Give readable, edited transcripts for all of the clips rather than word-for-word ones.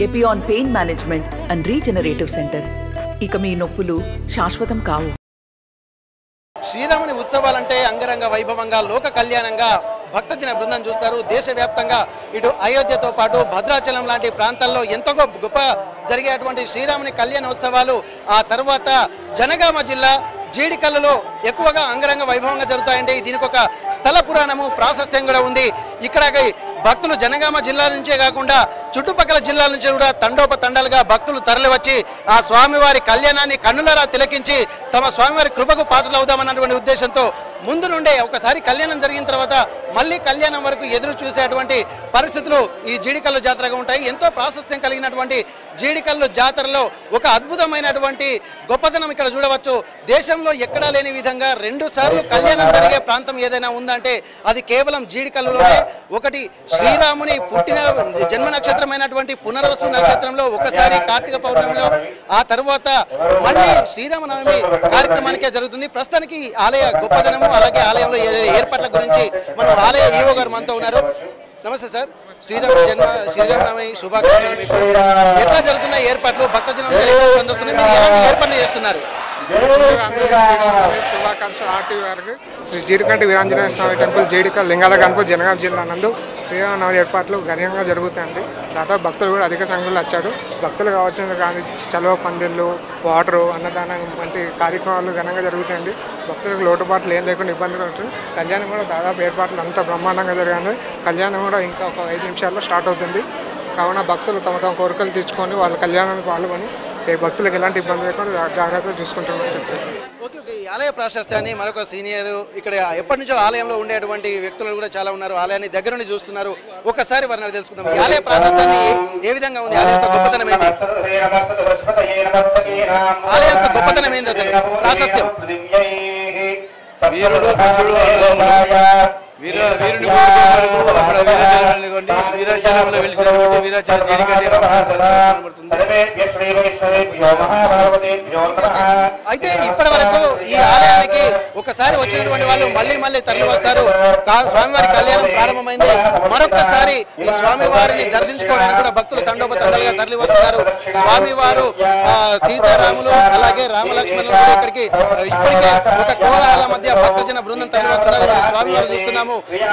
Epione pain management and regenerative centre. ఇక మీ నొప్పులు శాశ్వతం కావు. శ్రీరాముని ఉత్సవాలంటే అంగరంగ వైభవంగా లోక కళ్యాణంగా భక్తజన బృందం చూస్తారు. దేశవ్యాప్తంగా ఇటు అయోధ్యతో పాటు భద్రాచలం లాంటి ప్రాంతాల్లో ఎంతో గొప్ప జరిగేటువంటి శ్రీరాముని కళ్యాణోత్సవాలు ఆ తర్వాత జనగామ జిల్లా జీడికల్లులో ఎక్కువగా అంగరంగ వైభవంగా జరుగుతాయండి. దీనికి ఒక స్థల పురాణము ప్రాశస్త్యం కూడా ఉంది. ఇక్కడ భక్తులు జనగామ జిల్లా నుంచే కాకుండా చుట్టుపక్కల జిల్లాల నుంచి కూడా తండోపతండాలుగా భక్తులు తరలివచ్చి ఆ స్వామివారి కళ్యాణాన్ని కన్నులారా తిలకించి తమ స్వామివారి కృపకు పాత్రలు అవుదామన్నటువంటి ఉద్దేశంతో ముందు నుండే ఒకసారి కళ్యాణం జరిగిన తర్వాత మళ్ళీ కళ్యాణం వరకు ఎదురు చూసేటువంటి పరిస్థితులు ఈ జీడికల్లు జాతరగా ఉంటాయి. ఎంతో ప్రాశస్త్యం కలిగినటువంటి జీడికల్లు జాతరలో ఒక అద్భుతమైనటువంటి గొప్పతనం ఇక్కడ చూడవచ్చు. దేశంలో ఎక్కడా లేని విధంగా 2 సార్లు కళ్యాణం జరిగే ప్రాంతం ఏదైనా ఉందంటే అది కేవలం జీడికల్లులోనే. ఒకటి శ్రీరాముని పుట్టిన జన్మ నక్షత్రమైనటువంటి పునర్వసు నక్షత్రంలో ఒకసారి కార్తీక పౌర్ణమిలో, ఆ తర్వాత మళ్ళీ శ్రీరామనవమి కార్యక్రమానికే జరుగుతుంది. ప్రస్తుతానికి ఆలయ గొప్పదనము అలాగే ఆలయంలో ఏర్పాట్ల గురించి మనం ఆలయ ఈవో గారు మనతో ఉన్నారు. నమస్తే సార్. శ్రీరామనవమి శుభాకాంక్షలు మీకు. ఎట్లా జరుగుతున్న ఏర్పాట్లు భక్తజనం పొందొస్తున్నాయి, మీరు ఎలాంటి ఏర్పాట్లు చేస్తున్నారు? శుభాకాంక్షలు ఆర్టీవీ గారికి. శ్రీ జీడికంటి వీరాంజనేయ స్వామి టెంపుల్ జీడికల్ లింగాల గణపతి జనగాం జిల్లా నందు శ్రీరామనవమి ఏర్పాట్లు ఘనంగా జరుగుతాయండి. దాదాపు భక్తులు కూడా అధిక సంఖ్యలో వచ్చాడు. భక్తులు కావాల్సిన కానీ చలువ పందిళ్ళు, వాటరు, అన్నదానం వంటి కార్యక్రమాలు ఘనంగా జరుగుతాయండి. భక్తులకు లోటుపాట్లు ఏం లేకుండా ఇబ్బందులు ఉంటుంది. కళ్యాణం కూడా దాదాపు ఏర్పాట్లు అంతా బ్రహ్మాండంగా జరిగింది. కళ్యాణం కూడా ఇంకా ఒక 5 నిమిషాల్లో స్టార్ట్ అవుతుంది. కావున భక్తులు తమ కోరికలు తీర్చుకొని వాళ్ళ కళ్యాణానికి పాల్గొని భక్తులకు ఎలాంటి ఇబ్బంది లేకుండా జాగ్రత్తగా చూసుకుంటామని చెప్తారు. Okay okay. ఈ ఆలయ ప్రాశస్త్యాన్ని మరొక సీనియర్ ఇక్కడ ఎప్పటి నుంచో ఆలయంలో ఉండేటువంటి వ్యక్తులు కూడా చాలా ఉన్నారు, ఆలయాన్ని దగ్గర నుండి చూస్తున్నారు. ఒకసారి వారిని తెలుసుకుందాం. ఈ ఆలయ ప్రాశస్త్యాన్ని ఏ విధంగా ఉంది, ఆలయ యొక్క గొప్పతనం ఏంటి? ఆలయ యొక్క గొప్పతనం ఏంటి అసలు ప్రాశస్త్యం? వీరుని వీరాచలంలో వెలిసినటువంటి వీరాచల జీడికంటి అయితే ఇప్పటి వరకు ఈ ఆలయానికి ఒకసారి వచ్చినటువంటి వాళ్ళు మళ్ళీ మళ్ళీ తరలి వస్తారు. స్వామివారి కళ్యాణం ప్రారంభమైంది. మరొకసారి ఈ స్వామివారిని దర్శించుకోవడానికి కూడా భక్తులు తండోపతండాలుగా తరలి వస్తున్నారు. స్వామివారు సీతారాములు అలాగే రామలక్ష్మణులు కూడా ఇక్కడికి ఇప్పటికే ఒక కోలాహల మధ్య భక్తజన బృందం తరలి వస్తున్నారు. స్వామివారు చూస్తున్నాము.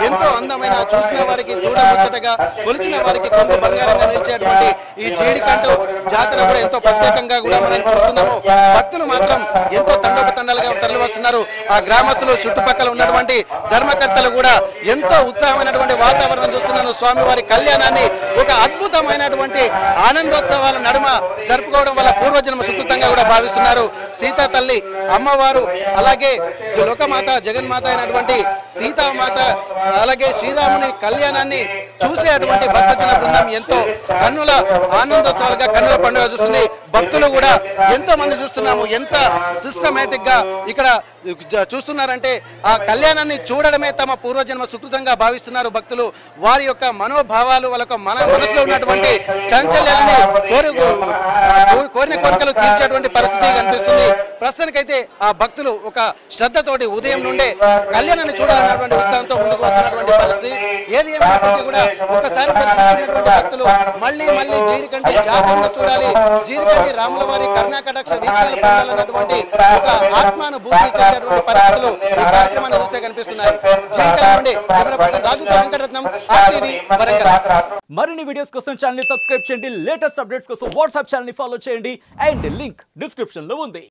ఎంతో అందమైన, చూసిన వారికి చూడముచ్చటగా, కొలిచిన వారికి కొంగు బంగారంగా నిలిచేటువంటి ఈ జీడికంటు జాతర కూడా ఎంతో ప్రత్యేకంగా కూడా మనం చూస్తున్నాము. భక్తులు మాత్రం ఎంతో తండోపతండాలుగా తరలి వస్తున్నారు. ఆ గ్రామస్తులు, చుట్టుపక్కల ఉన్నటువంటి ధర్మకర్తలు కూడా ఎంతో ఉత్సాహమైనటువంటి వాతావరణం చూస్తున్నాను. స్వామివారి కళ్యాణాన్ని ఒక అద్భుతమైనటువంటి ఆనందోత్సవాల నడుమ జరుపుకోవడం వల్ల పూర్వజన్మ సుకృతంగా కూడా భావిస్తున్నారు. సీతా తల్లి అమ్మవారు అలాగే లోకమాత జగన్మాత అయినటువంటి సీతామాత అలాగే శ్రీరాముని కళ్యాణాన్ని చూసేటువంటి భక్తజన బృందం ఎంతో కన్నుల ఆనందోత్సవాలుగా కన్నుల పండుగ చూస్తుంది. భక్తులు కూడా ఎంతో మంది చూస్తున్నాము. ఎంత సిస్టమేటిక్ గా ఇక్కడ చూస్తున్నారంటే ఆ కళ్యాణాన్ని చూడడమే తమ పూర్వజన్మ సుకృతంగా భావిస్తున్నారు భక్తులు. వారి యొక్క మనోభావాలు, వాళ్ళ మనసులో ఉన్నటువంటి చాంచల్యాలని కోరిన కోరికలు తీర్చేటువంటి పరిస్థితి కనిపిస్తుంది. ప్రస్తుతానికైతే ఆ భక్తులు ఒక శ్రద్ధతోటి ఉదయం నుండే కళ్యాణాన్ని చూడాలన్నటువంటి ఉత్సాహంతో ముందుకు వస్తున్నటువంటి పరిస్థితి. ఏది ఏమైనప్పటికీ కూడా ఒకసారి దర్శించుకునేటువంటి భక్తులు మళ్ళీ మళ్ళీ జీడికంటి జాతరను చూడాలి, జీడికంటి రాముల వారి కర్ణాకటాక్ష వీక్షణలు పొందాలన్నటువంటి ఒక ఆత్మానుభూతి చెందేటువంటి పరిస్థితులు ఈ కార్యక్రమాన్ని చూస్తే కనిపిస్తున్నాయి. జీడికంటి నుండి కెమెరా పర్సన్ రాజుతో వెంకటరత్నం, RTV వరంగల్. మరిన్ని వీడియోస్ కోసం ఛానల్ ని సబ్స్క్రైబ్ చేయండి. లేటెస్ట్ అప్డేట్స్ కోసం వాట్సాప్ ఛానల్ ని ఫాలో చేయండి. అండ్ లింక్ డిస్క్రిప్షన్ లో ఉంది.